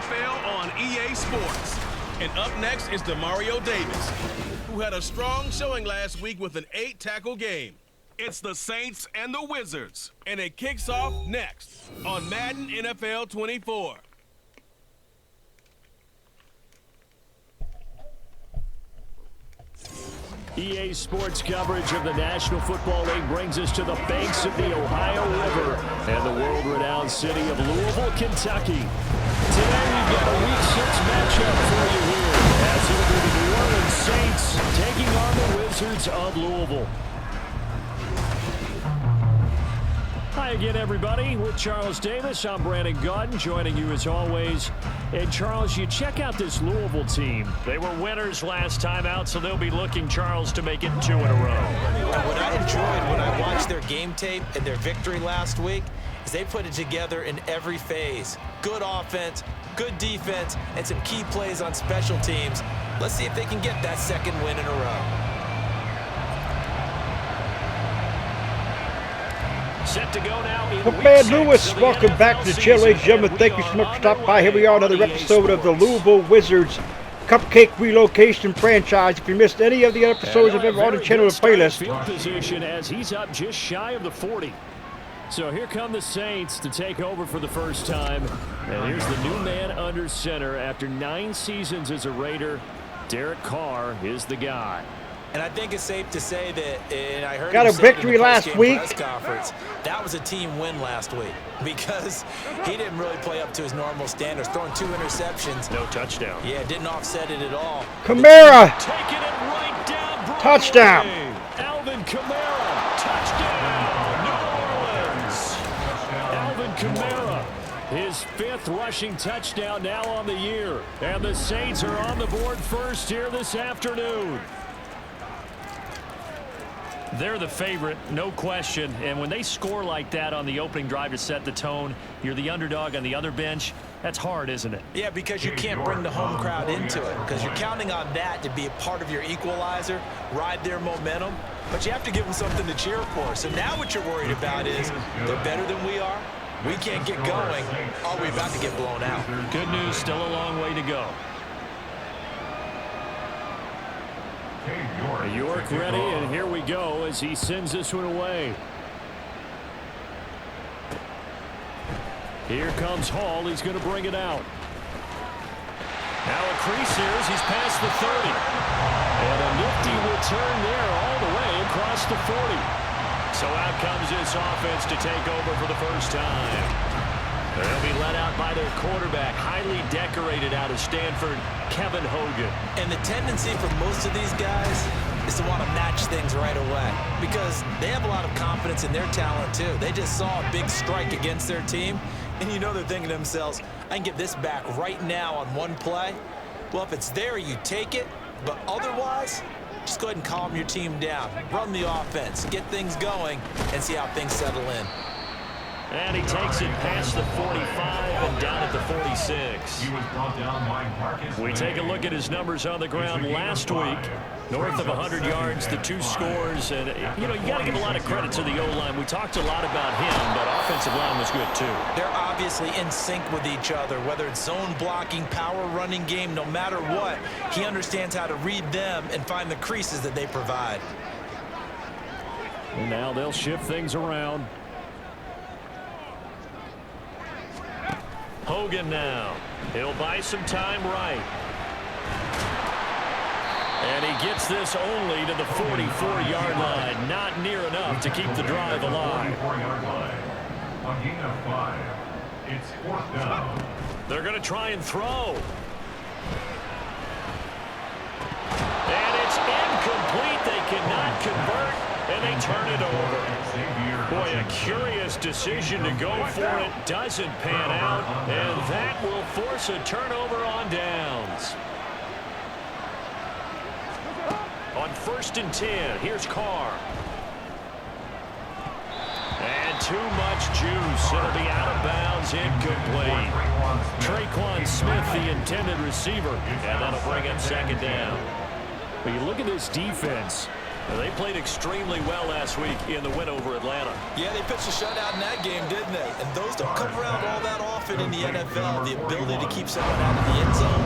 NFL on EA Sports. And up next is Demario Davis, who had a strong showing last week with an 8-tackle game. It's the Saints and the Wizards, and it kicks off next on Madden NFL 24. EA Sports coverage of the National Football League brings us to the banks of the Ohio River and the world-renowned city of Louisville, Kentucky. Today we've got a Week 6 matchup for you here, as it'll be the New Orleans Saints taking on the Wizards of Louisville. Hi again, everybody. With Charles Davis, I'm Brandon Gaudin, joining you as always. And Charles, you check out this Louisville team. They were winners last time out, so they'll be looking, Charles, to make it 2 in a row. And what I enjoyed when I watched their game tape and their victory last week is they put it together in every phase. Good offense, good defense, and some key plays on special teams. Let's see if they can get that 2nd win in a row. Set to go now in Week 6 Lewis, welcome back to the channel, ladies and gentlemen. Thank you so much for stopping by. Here we are, another episode of the Louisville Wizards Cupcake Relocation franchise. If you missed any of the episodes of ever on the channel or playlist, field position as he's up just shy of the 40. So here come the Saints to take over for the first time. And here's the new man under center after 9 seasons as a Raider. Derek Carr is the guy. And I think it's safe to say that, and I heard got a victory last week. Press conference, that was a team win last week because he didn't really play up to his normal standards, throwing 2 interceptions. No touchdown. Yeah, didn't offset it at all. Kamara, taking it right down. Broadway. Touchdown. Alvin Kamara, touchdown. New Orleans. Alvin Kamara, his 5th rushing touchdown now on the year. And the Saints are on the board first here this afternoon. They're the favorite, no question. And when they score like that on the opening drive to set the tone, you're the underdog on the other bench. That's hard, isn't it? Yeah, because you can't bring the home crowd into it because you're counting on that to be a part of your equalizer, ride their momentum. But you have to give them something to cheer for. So now what you're worried about is they're better than we are. We can't get going. Are we about to get blown out? Good news, still a long way to go. York ready, and here we go as he sends this one away. Here comes Hall. He's going to bring it out. Now a crease here as he's past the 30. And a nifty return there all the way across the 40. So out comes this offense to take over for the first time. They'll be let out by their quarterback, highly decorated out of Stanford, Kevin Hogan. And the tendency for most of these guys is to want to match things right away because they have a lot of confidence in their talent too. They just saw a big strike against their team, and you know they're thinking to themselves, I can get this back right now on one play. Well, if it's there, you take it, but otherwise, just go ahead and calm your team down. Run the offense, get things going, and see how things settle in. And he takes it past the 45 and down at the 46. We take a look at his numbers on the ground last week. North of 100 yards, the 2 scores. And, you got to give a lot of credit to the O-line. We talked a lot about him, but offensive line was good, too. They're obviously in sync with each other, whether it's zone blocking, power running game, no matter what. He understands how to read them and find the creases that they provide. And now they'll shift things around. Hogan now. He'll buy some time right. And he gets this only to the 44-yard line. Not near enough to keep the drive alive. It's 4th down. They're going to try and throw. And it's incomplete. They cannot convert, and they turn it over. Boy, a curious decision to go for it. Doesn't pan out, and that will force a turnover on downs. On 1st and 10, here's Carr. And too much juice. It'll be out of bounds, incomplete. Traquan Smith, the intended receiver, and that'll bring up 2nd down. But you look at this defense. They played extremely well last week in the win over Atlanta. Yeah, they pitched a shutout in that game, didn't they? And those don't come around all that often in the NFL. The ability to keep someone out of the end zone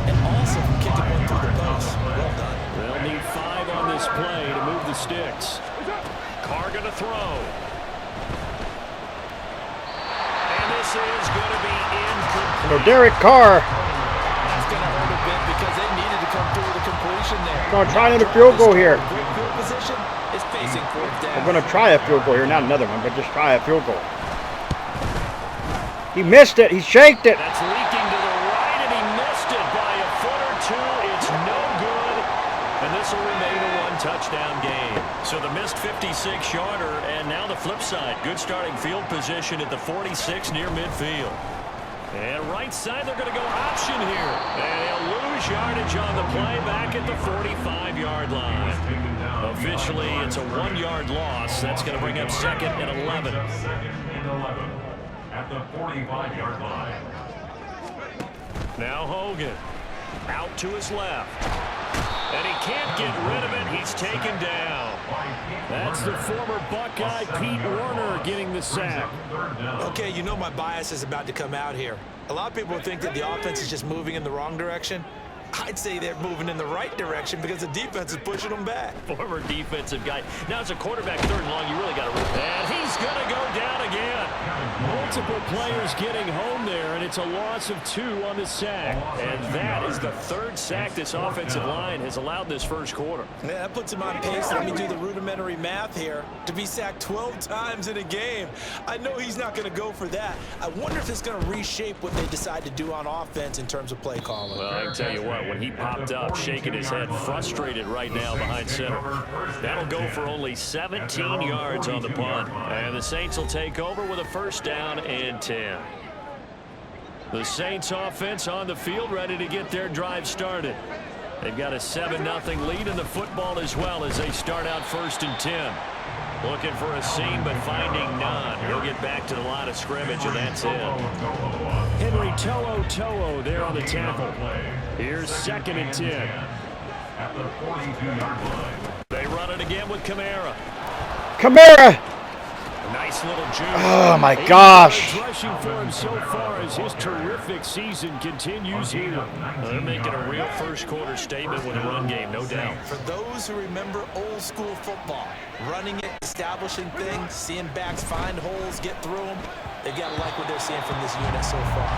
and also kicking one through the post. Well done. They'll need 5 on this play to move the sticks. Carr going to throw. And this is going to be incomplete. So Derek Carr. That's going to hurt a bit because they needed to come through with a completion there. Going to try another field goal here. Field position is facing fourth down. We're going to try a field goal here. Not another one, but just try a field goal. He missed it. He shanked it. That's leaking to the right, and he missed it by a foot or two. It's no good. And this will remain a one-touchdown game. So the missed 56-yarder, and now the flip side. Good starting field position at the 46 near midfield. And right side, they're going to go option here. And they'll lose yardage on the play back at the 45-yard line. Officially, it's a 1-yard loss. That's going to bring up 2nd and 11. At the 45-yard line. Now Hogan out to his left. And he can't get rid of it. He's taken down. That's the former Buckeye Pete Werner getting the sack. Okay, you know my bias is about to come out here. A lot of people think that the offense is just moving in the wrong direction. I'd say they're moving in the right direction because the defense is pushing them back. Former defensive guy. Now it's a quarterback 3rd and long. You really got to rip that. He's going to go down again. Multiple players getting home there, and it's a loss of 2 on the sack. And that is the 3rd sack this offensive line has allowed this first quarter. Yeah, that puts him on pace. Let me do the rudimentary math here. To be sacked 12 times in a game. I know he's not going to go for that. I wonder if it's going to reshape what they decide to do on offense in terms of play calling. Well, I can tell you what, when he popped up, shaking his head, frustrated right now behind center. That'll go for only 17 yards on the punt. And the Saints will take over with a 1st down and 10. The Saints offense on the field, ready to get their drive started. They've got a 7-0 lead in the football as well as they start out 1st and 10. Looking for a seam, but finding none. He'll get back to the line of scrimmage, and that's it. Henry To'o there on the tackle. Here's 2nd and 10. At the 42-yard line. They run it again with Kamara. Kamara. Nice little juke. Oh, my gosh. Rushing for him so far as his terrific season continues here. They're making a real first-quarter statement with a run game, no doubt. For those who remember old-school football, running it, establishing things, seeing backs find holes, get through them, they've got to like what they're seeing from this unit so far.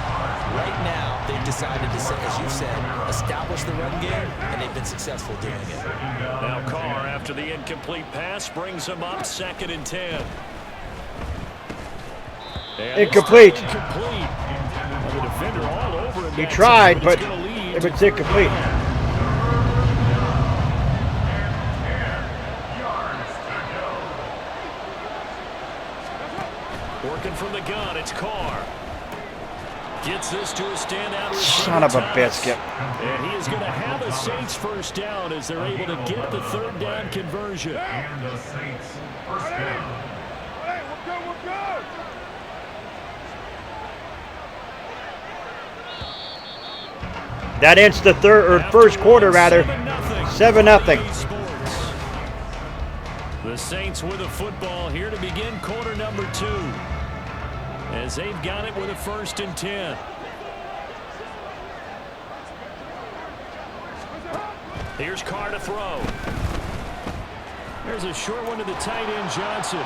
Right now, they've decided to, as you said, establish the run game, and they've been successful doing it. Now Carr, after the incomplete pass, brings him up 2nd and 10. And Incomplete. Incomplete. Well, the defender all over him. He tried, but if it's incomplete. Working from the gun, it's Carr. Gets this to a standout receiver. Son of a biscuit. And he is going to have a Saints 1st down as they're able to get the 3rd down conversion. And the Saints 1st down. That ends the 1st quarter, rather. 7-0. The Saints with the football here to begin quarter number 2. As they've got it with a 1st and 10. Here's Carr to throw. There's a short one to the tight end, Johnson.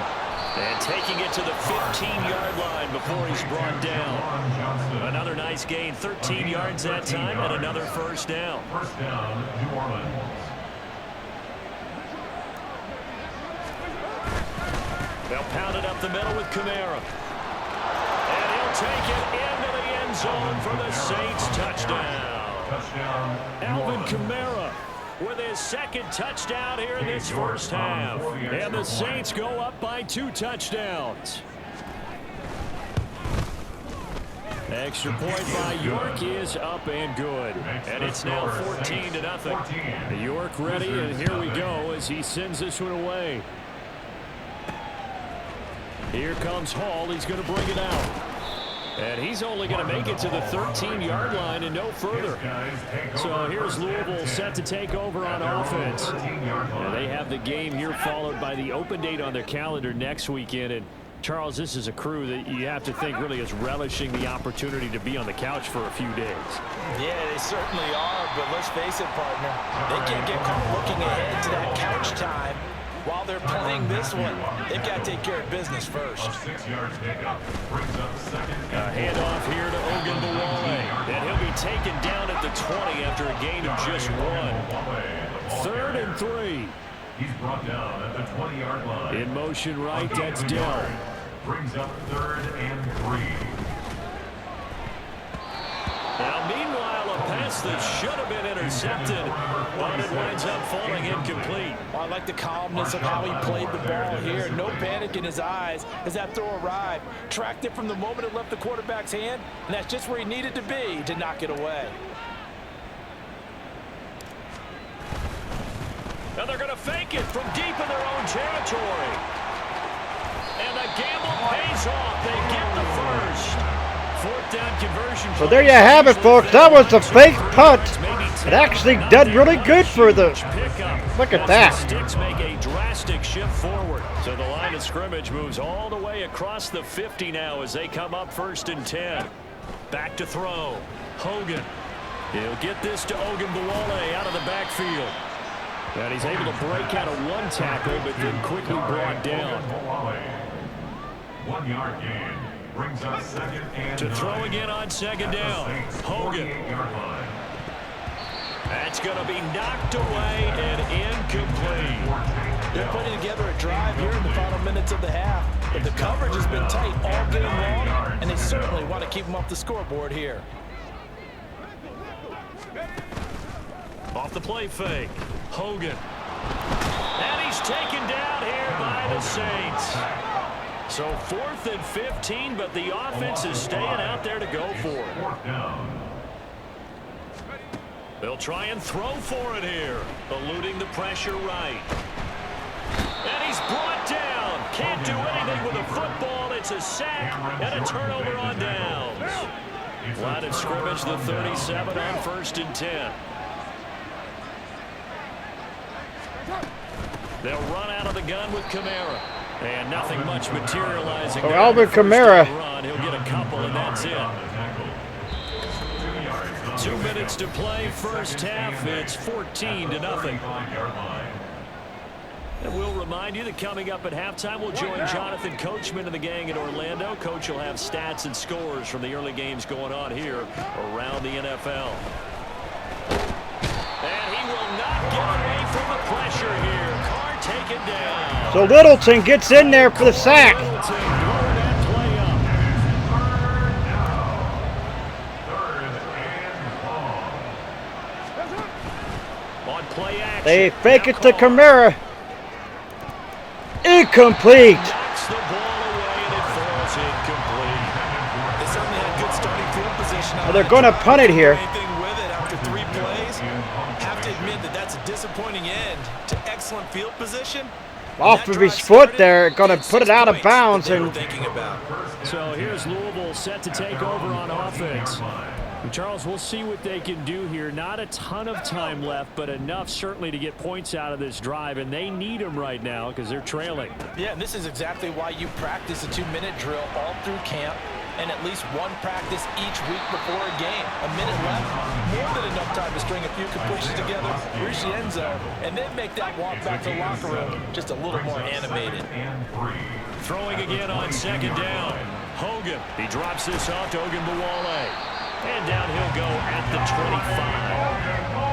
And taking it to the 15-yard line before he's brought down. Another nice gain, 13 yards that time, and another 1st down. 1st down, New Orleans. They'll pound it up the middle with Kamara. And he'll take it into the end zone for the Saints touchdown. Touchdown, Alvin Kamara with his 2nd touchdown here in this 1st half. And the Saints go up by 2 touchdowns. Extra point by York is up and good. And it's now 14-0. York ready, and here we go as he sends this one away. Here comes Hall. He's going to bring it out. And he's only going to make it to the 13-yard line and no further. So here's Louisville set to take over on offense. And they have the game here followed by the open date on their calendar next weekend. And Charles, this is a crew that you have to think really is relishing the opportunity to be on the couch for a few days. Yeah, they certainly are, but let's face it, partner. They can't get caught looking ahead to that couch time while they're playing this one. They've got to take care of business first. A handoff here to Ogunbowale, and he'll be taken down at the 20 after a gain of just 1. 3rd and 3. He's brought down at the 20-yard line. In motion right, that's Dell. Brings up 3rd and 3. Now, meanwhile, a pass that should have been intercepted, but it winds up falling incomplete. Well, I like the calmness of how he played the ball here. No panic in his eyes as that throw arrived. Tracked it from the moment it left the quarterback's hand, and that's just where he needed to be to knock it away. Now they're going to fake it from deep in their own territory. And the gamble pays off. They get the first. 4th down conversion. So there you have it, folks. That was a fake punt. It actually did really good for the... Look at that. Sticks make a drastic shift forward. So the line of scrimmage moves all the way across the 50 now as they come up 1st and 10. Back to throw. Hogan. He'll get this to Ogunbowale out of the backfield. And he's able to break out of one tackle, but then quickly brought down. 1 yard gain. Brings up 2nd and To 9. throw again on 2nd down. Hogan. That's going to be knocked away and incomplete. They're putting together a drive here in the final minutes of the half. But the coverage has been tight all game long, and they certainly want to keep them off the scoreboard here. Off the play fake. Hogan. And he's taken down here by the Saints. So 4th and 15, but the offense is staying out there to go for it. They'll try and throw for it here. Eluding the pressure right. And he's brought down. Can't do anything with a football. It's a sack and a turnover on downs. Line of scrimmage, the 37 on 1st and 10. They'll run out of the gun with Kamara. And nothing much materializing. So Alvin Kamara. He'll get a couple, and that's it. 2 minutes to play, first half. It's 14-0. And we'll remind you that coming up at halftime, we'll join Jonathan Coachman and the gang in Orlando. Coach will have stats and scores from the early games going on here around the NFL. And he will not get away from the pressure here. Carr taken down. So Littleton gets in there for the sack. On play action. They fake it to Kamara. Incomplete. Knocks the ball away and it falls incomplete. They certainly had good starting field position. Well, they're going to punt it here. Anything with it after 3 plays. Have to admit that that's a disappointing end to excellent field position. Off of his foot there, going to put it out of bounds. And So here's Louisville set to take over on offense. And Charles, we'll see what they can do here. Not a ton of time left, but enough certainly to get points out of this drive, and they need them right now because they're trailing. Yeah, and this is exactly why you practice a 2-minute drill all through camp and at least one practice each week before a game. A minute left, more than enough time to string a few pushes together, reach the end zone, and then make that walk back to the locker room just a little more animated. Throwing again on 2nd down. Hogan, he drops this off to Ogunbowale. And down he'll go at the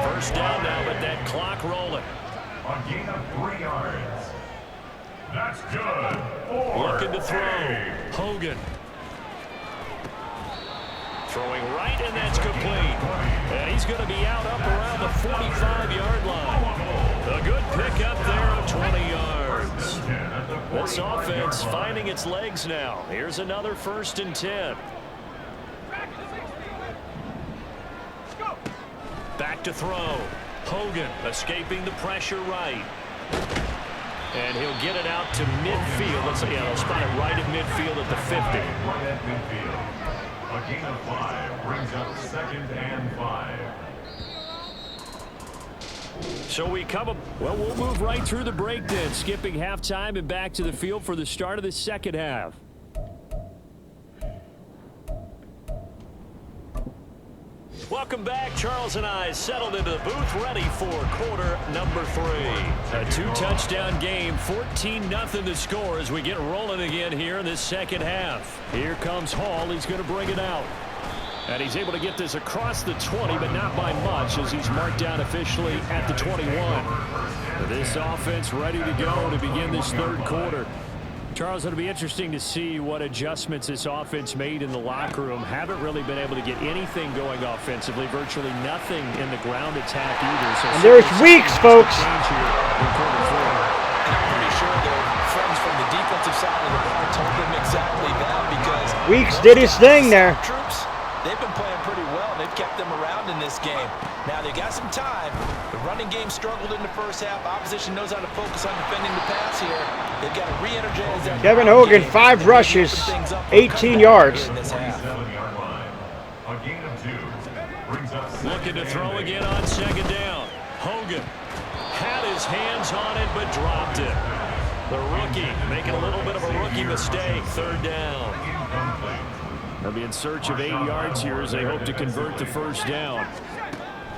25. First down now, but that clock rolling. A gain of 3 yards. That's good. 4. Looking to throw. Hogan. Throwing right, and that's complete. And he's going to be out up around the 45-yard line. A good pickup there of 20 yards. This offense finding its legs now. Here's another 1st and 10. Back to throw. Hogan escaping the pressure right. And he'll get it out to midfield. Let's see, they'll spot it right at midfield at the 50. A gain of 5 brings up 2nd and 5. So we come up. Well, we'll move right through the break then, skipping halftime and back to the field for the start of the second half. Welcome back. Charles and I settled into the booth, ready for quarter number 3. A 2-touchdown game, 14-0 the score as we get rolling again here in this second half. Here comes Hall. He's going to bring it out. And he's able to get this across the 20, but not by much as he's marked down officially at the 21. This offense ready to go to begin this third quarter. Charles, it'll be interesting to see what adjustments this offense made in the locker room. Haven't really been able to get anything going offensively, virtually nothing in the ground attack either. So and there's Weeks, folks. And I'm pretty sure their friends from the defensive side of the ball told them exactly that because Weeks did his thing there. Troops, they've been playing pretty well. They've kept them around in this game. Now they got some time. The running game struggled in the first half. Opposition knows how to focus on defending the pass here. They've got to re-energize that. Kevin Hogan, 5 rushes, 18 yards. A gain of 2 brings up 2nd Looking to throw again on second down. Hogan had his hands on it but dropped it. The rookie making a little bit of a rookie mistake. Third down. They'll be in search of 8 yards here as they hope to convert the first down.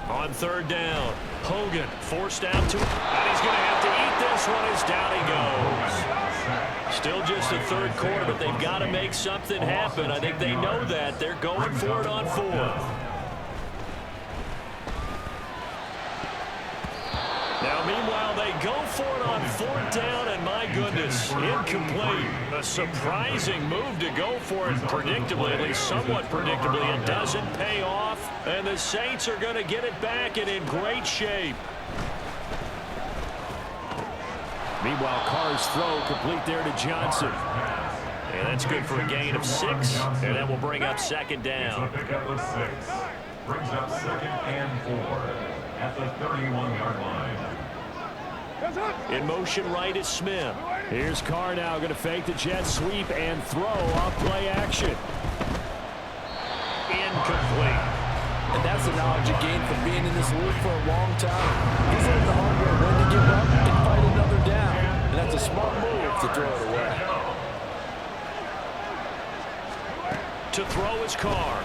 On third down, Hogan forced out to, and he's going to have to eat this one as down he goes. Still just the third quarter, but they've got to make something happen. I think they know that. They're going for it on 4th. Now, meanwhile, they go for it on 4th down, and my goodness, incomplete. A surprising move to go for it predictably, at least somewhat predictably. It doesn't pay off, and the Saints are going to get it back and in great shape. Meanwhile, Carr's throw complete there to Johnson. And that's good for a gain of 6, and that will bring up second down. Pick up with 6. Brings up 2nd and 4 at the 31-yard line. In motion right is Smith. Here's Carr now going to fake the jet sweep and throw off play action. Incomplete. And that's the knowledge you gain from being in this league for a long time. He's learned the hard way when to give up and fight another down. And that's a smart move to throw it away. To throw is Carr.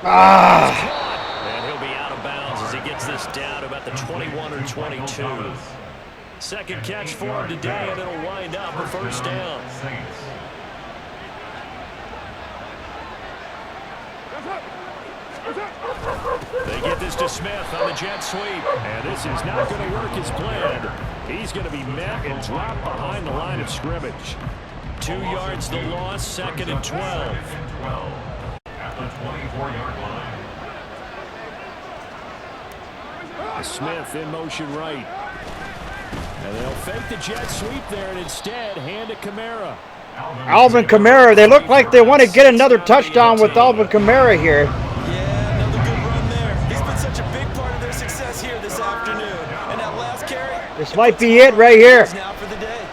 And he'll be out of bounds as he gets this down about the 21 or 22. Second catch for him today, and it'll wind up a first down. They get this to Smith on the jet sweep, and this is not going to work as planned. He's going to be met and dropped behind the line of scrimmage. 2 yards the loss, 2nd and 12. At the 24-yard line. Smith in motion right. And they'll fake the jet sweep there and instead hand it Kamara. Alvin Kamara, they look like they want to get another touchdown with Alvin Kamara here. Yeah, another good run there. He's been such a big part of their success here this afternoon. And that last carry, This might be it right here. now for the day.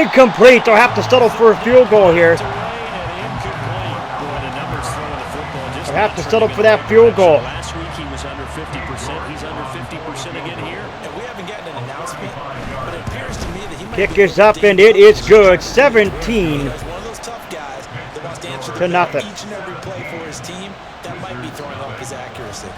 Incomplete. They'll have to settle for a field goal here. They'll have to settle for that field goal. Last week he was under 50%. He's under 50% again here. And we haven't gotten an announcement, but it appears to me that he might Kick be is up and it is good. 17 He's one of those tough guys that wants to answer the to bell nothing. each and every play for his team. That might be throwing off his accuracy.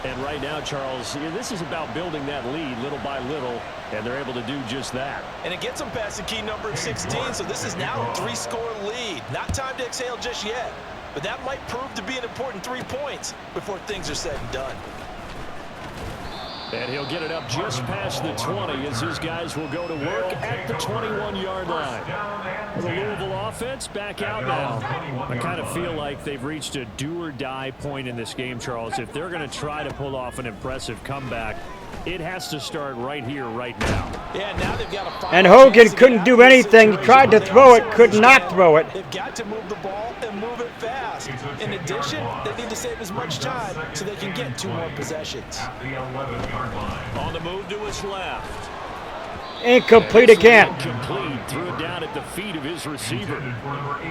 And right now, Charles, this is about building that lead little by little, and they're able to do just that. And it gets him past the key number of 16, so this is now a 3-score lead. Not time to exhale just yet, but that might prove to be an important 3 points before things are said and done. And he'll get it up just past the 20 as his guys will go to work at the 21-yard line. The Louisville offense back out now. I kind of feel like they've reached a do-or-die point in this game, Charles. If they're going to try to pull off an impressive comeback, it has to start right here, right now. Yeah, now they've got to find And Hogan couldn't do anything. He tried to throw it, could not throw it. They've got to move the ball and move it fast. In addition, they need to save as much time so they can get 2 more possessions. At the 11-yard line. On the move to his left. Incomplete again. Incomplete. Threw it down at the feet of his receiver.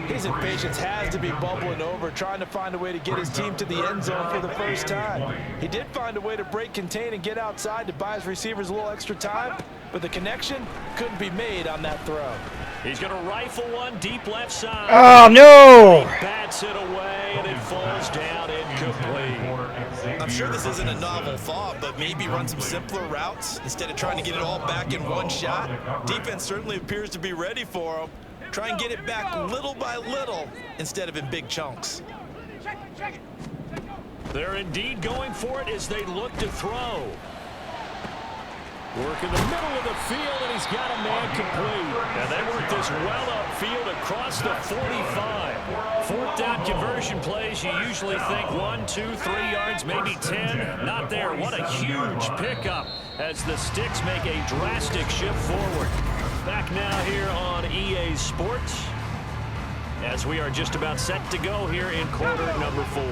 His impatience has to be bubbling over, trying to find a way to get his team to the end zone for the first time. He did find a way to break contain and get outside to buy his receivers a little extra time, but the connection couldn't be made on that throw. He's going to rifle one deep left side. Oh, no. He bats it away, and it falls down incomplete. I'm sure this isn't a novel thought, but maybe run some simpler routes instead of trying to get it all back in one shot. Defense certainly appears to be ready for him. Try and get it back little by little instead of in big chunks. They're indeed going for it as they look to throw. Work in the middle of the field, and he's got a man complete. And they work this well upfield across the 45. Fourth down conversion plays, you usually think 1, 2, 3 yards, maybe 10. Not there. What a huge pickup as the Sticks make a drastic shift forward. Back now here on EA Sports as we are just about set to go here in quarter number 4.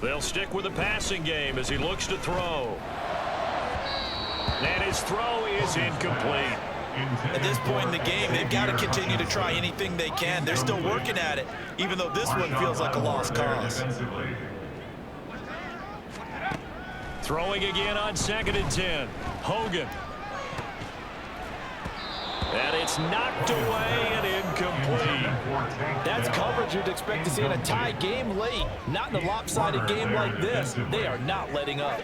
They'll stick with the passing game as he looks to throw. And his throw is incomplete. At this point in the game, they've got to continue to try anything they can. They're still working at it, even though this one feels like a lost cause. Throwing again on 2nd and 10. Hogan. And it's knocked away and incomplete. That's coverage you'd expect to see in a tie game late. Not in a lopsided game like this. They are not letting up.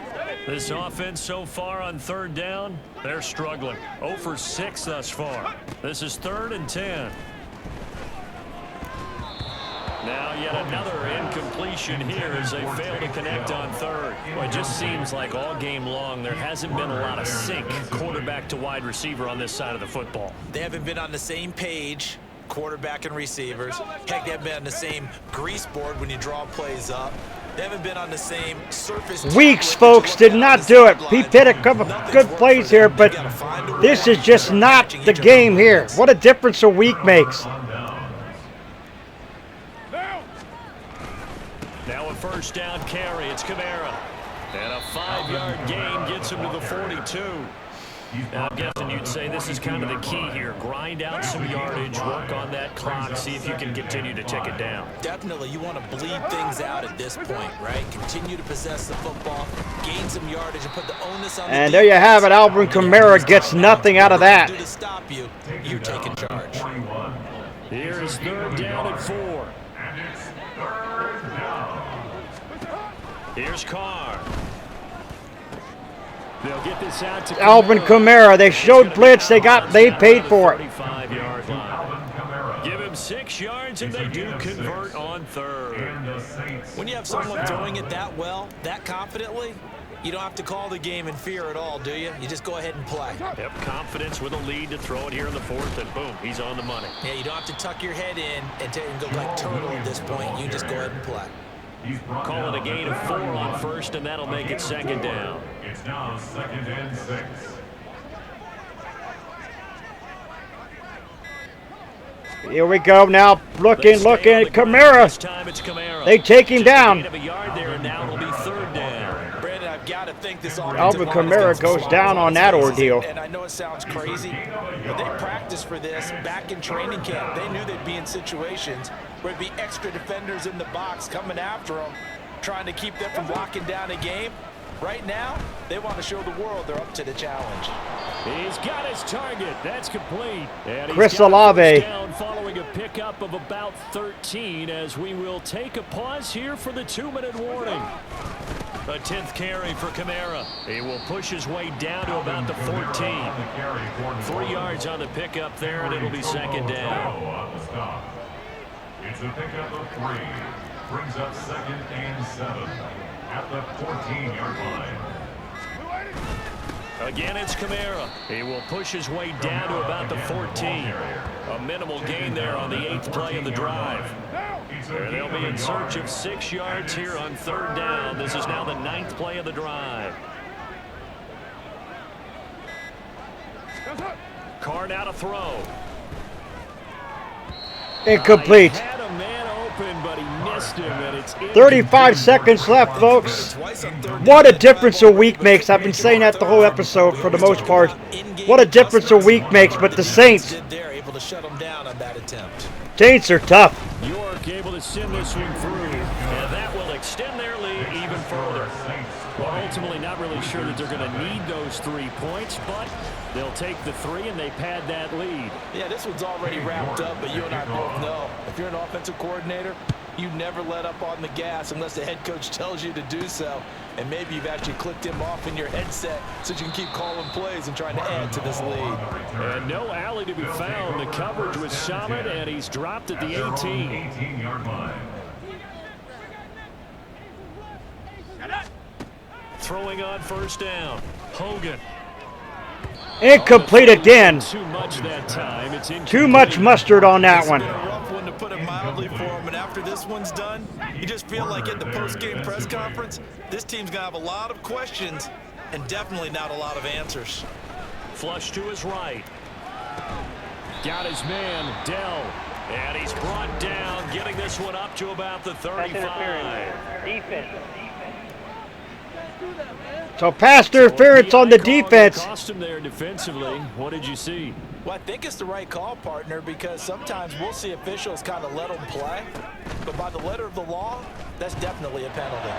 This offense so far on 3rd down, they're struggling. 0 for 6 thus far. This is 3rd and 10. Now yet another incompletion here as they fail to connect on 3rd. Well, it just seems like all game long there hasn't been a lot of sync quarterback to wide receiver on this side of the football. They haven't been on the same page, quarterback and receivers. Heck, they haven't been on the same grease board when you draw plays up. They haven't been on the same surface. Weeks, folks, did not do it. He hit a couple good plays here, but this is just not the game here. What a difference a week makes. Now a first down carry. It's Kamara. And a 5-yard gain gets him to the 42. Now, I'm guessing you'd say this is kind of the key here. Grind out some yardage, work on that clock, see if you can continue to tick it down. Definitely, you want to bleed things out at this point, right? Continue to possess the football, gain some yardage, and put the onus on the And there you have it. Alvin Kamara gets nothing out of that. To stop you, you're taking charge. Here is 3rd down and 4. And it's 3rd down. Here's Carr. They'll get this out to Alvin Kamara. They showed blitz. They paid for it. 35-yard line. Give him 6 yards, and they do convert on 3rd. When you have someone throwing it that well, that confidently, you don't have to call the game in fear at all, do you? You just go ahead and play. Yep, confidence with a lead to throw it here in the 4th, and boom, he's on the money. Yeah, you don't have to tuck your head in and go like turtle at this point. You just go ahead and play. Call it a gain of 4 on 1st, and that'll make it 2nd down. It's now 2nd and 6. Here we go now. Looking at Kamara. This time it's Kamara. They take him down. Just a gain of a yard there, and now it'll be 3rd down. Brandon, I've got to think this Alvin Kamara goes down on that ordeal. And I know it sounds crazy, but they practiced for this back in training camp. They knew they'd be in situations where there'd be extra defenders in the box coming after them, trying to keep them from locking down a game. Right now, they want to show the world they're up to the challenge. He's got his target. That's complete. And he's Chris got Olave. first down following a pickup of about 13 as we will take a pause here for the 2-minute warning. A 10th carry for Kamara. He will push his way down to about the 14. 3 yards on the pickup there, and it'll be 2nd down. It's a pickup of 3. Brings up 2nd and 7 at the 14-yard line. Again, it's Kamara. He will push his way down to about the 14. A minimal gain there on the 8th play of the drive. And they'll be in search of 6 yards here on 3rd down. This is now the 9th play of the drive. Carr now to throw. Incomplete. He had a man open, but he missed him, and it's 35 seconds left, folks. What a difference a week makes. I've been saying that the whole episode for the most part. What a difference a week makes, but the Saints are tough. York able to send this one through, and that will extend their lead even further. Well, ultimately not really sure that they're going to need those 3 points, but they'll take the 3 and they pad that lead. Yeah, this one's already wrapped up, but you and I both know if you're an offensive coordinator, you never let up on the gas unless the head coach tells you to do so. And maybe you've actually clicked him off in your headset so you can keep calling plays and trying to add to this lead. And no alley to be found. The coverage was solid, and he's dropped at the 18. 18-yard line. Throwing on first down. Hogan. Incomplete again. Too much that time. It's Too much mustard on that one. It's been a rough one to put it mildly for him, and after this one's done, you just feel like at the post-game press conference, this team's going to have a lot of questions and definitely not a lot of answers. Flush to his right. Got his man, Dell. And he's brought down, getting this one up to about the 35. Defense. So pass interference on the defense. Cost him there defensively. What did you see? Well, I think it's the right call, partner, because sometimes we'll see officials kind of let them play. But by the letter of the law, that's definitely a penalty.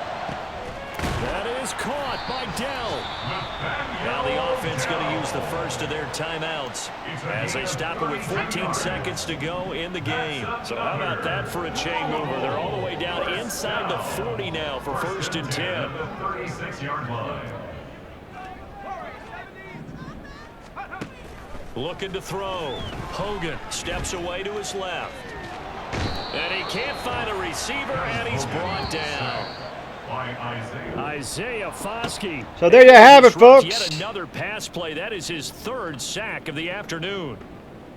That is caught by Dell. Now the offense going to use the first of their timeouts as they stop it with 14 seconds to go in the game. So how about that for a chain mover? They're all the way down inside the 40 now for 1st and 10. 36-yard line. Looking to throw. Hogan steps away to his left. And he can't find a receiver, and he's brought down. Isaiah Foskey. So there you have it, folks. Yet another pass play. That is his 3rd sack of the afternoon.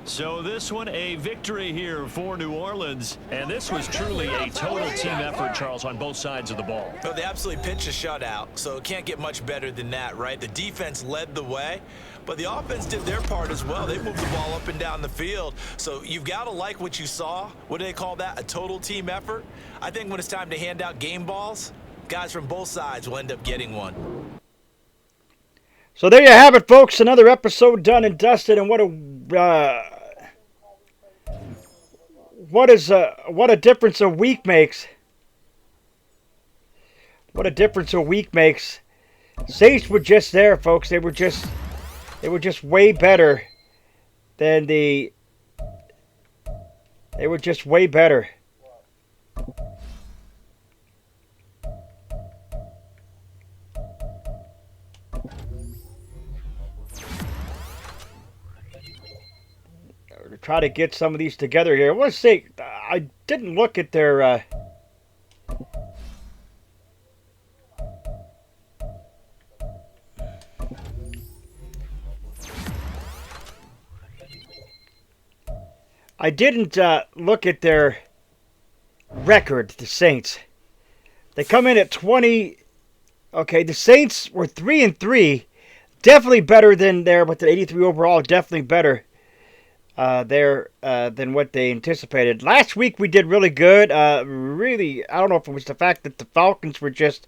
So this one a victory here for New Orleans. And this was truly a total team effort, Charles, on both sides of the ball. Well, they absolutely pitched a shutout, so it can't get much better than that, right? The defense led the way, but the offense did their part as well. They moved the ball up and down the field. So you've got to like what you saw. What do they call that? A total team effort? I think when it's time to hand out game balls, guys from both sides will end up getting one. So there you have it, folks. Another episode done and dusted. And what a difference a week makes. What a difference a week makes. Saints were just there, folks. They were just way better than the. They were just way better. Try to get some of these together here. I want to say I didn't look at their look at their record, the Saints. They come in at 20. Okay, the Saints were 3-3. Definitely better than there with the 83 overall. Definitely better there than what they anticipated. Last week we did really good. Really, I don't know if it was the fact that the Falcons were just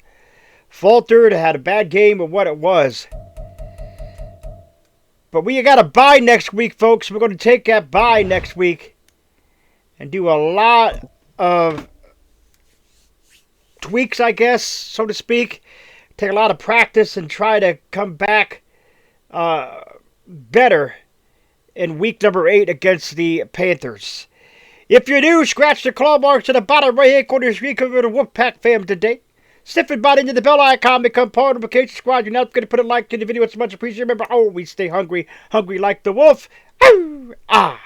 faltered, had a bad game, or what it was. But we got a bye next week, folks. We're going to take that bye next week and do a lot of tweaks, I guess, so to speak. Take a lot of practice and try to come back better in week number 8 against the Panthers. If you're new, scratch the claw marks at the bottom right-hand corner of the screen. Come over to Wolfpack fam today. Sniff and bite into the bell icon. Become part of the Vacation Squad. You're not going to put a like to the video. It's much appreciated. Remember, always stay hungry. Hungry like the wolf. Ooh, ah.